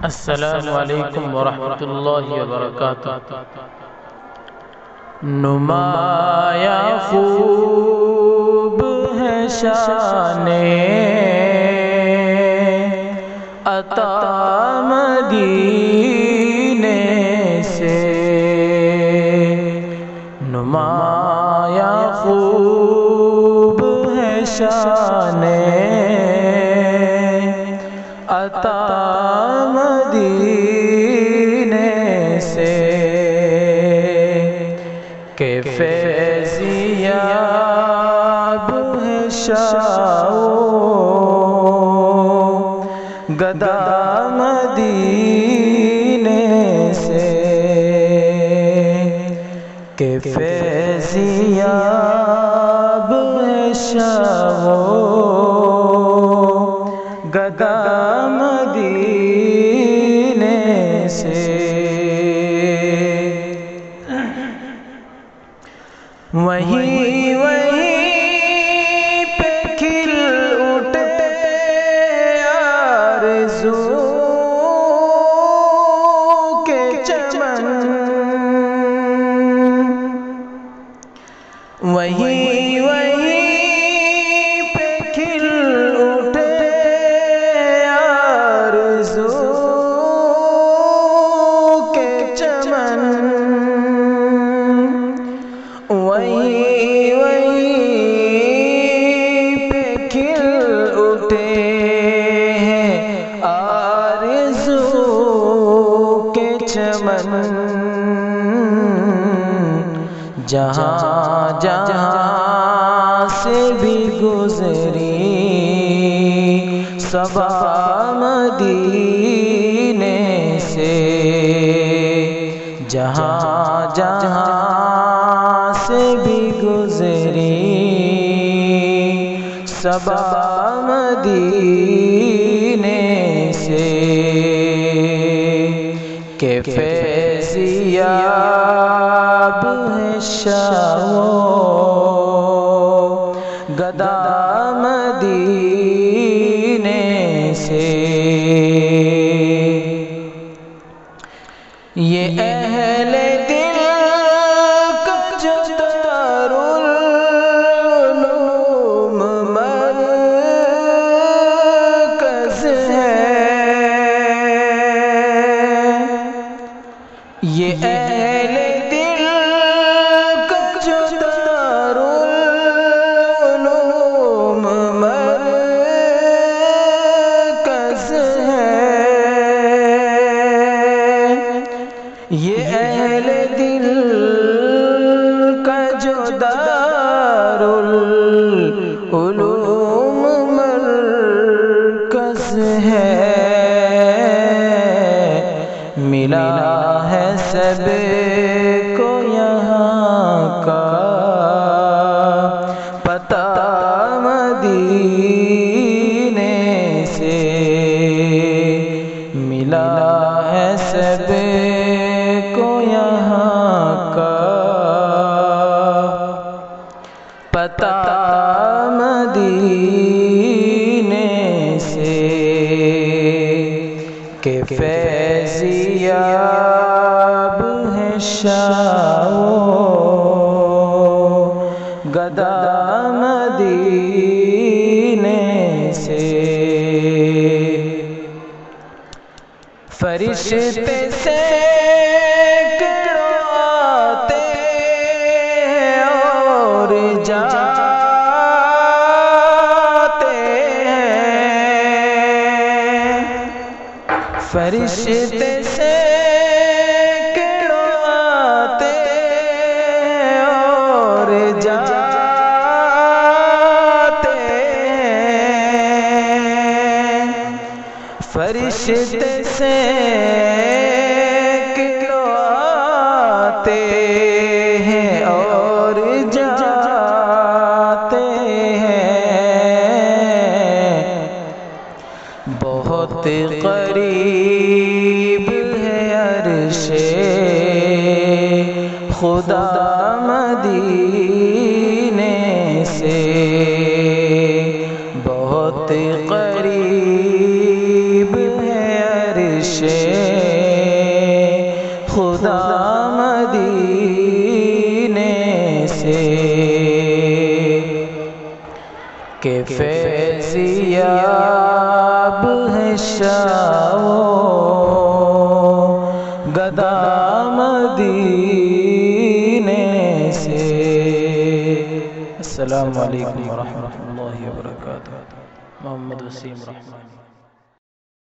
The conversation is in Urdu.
السلام علیکم ورحمۃ اللہ وبرکاتہ۔ نمایاں خوب ہے شان عطا مدینے سے، نمایاں خوب ہے شان عطا مدینے سے، کہ فیضیاب ہے شاہ گدا مدینے سے، کہ فیضیاب ہے شاہ گدا مدینے سے۔ وہیں پہ کھل اٹھے آرزو کے چمن، وہیں پہ کھل اٹھے آرزو کے چمن، وہیں پہ کھل اٹھے ہیں آرزو کے چمن، جہاں جہاں سے بھی گزری صبا مدینے سے، جہاں جہاں سے بھی گزری صبا مدینے سے، کہ فیضیاب ہے شاہ گدا مدینے سے۔ یہ اہل دل کا جو دارالعلوم مرکز ہے، یہ اہل دل کا جو دارالعلوم مرکز ہے، یہ اہل دل کا جو دارالعلوم مرکز ہے، ملا ہے سب کو یہاں کا پتہ مدینے سے، ملا ہے سب کو یہاں کا پتہ مدینے سے، کہ فیضیاب ہے شاہ گدا مدینے سے۔ فرشتے سینکڑوں آتے اور جاتے ہیں، فرشتے سینکڑوں آتے اور جاتے ہیں، فرشتے سینکڑوں آتے ہیں اور جاتے ہیں، بہت قریب ہے عرش خدا مدینے سے، بہت قریب ہے عرش کہ فیضیاب ہے شاہ و گدا مدینے سے۔ السلام علیکم ورحمۃ اللہ وبرکاتہ۔ محمد وسیم رحمانی۔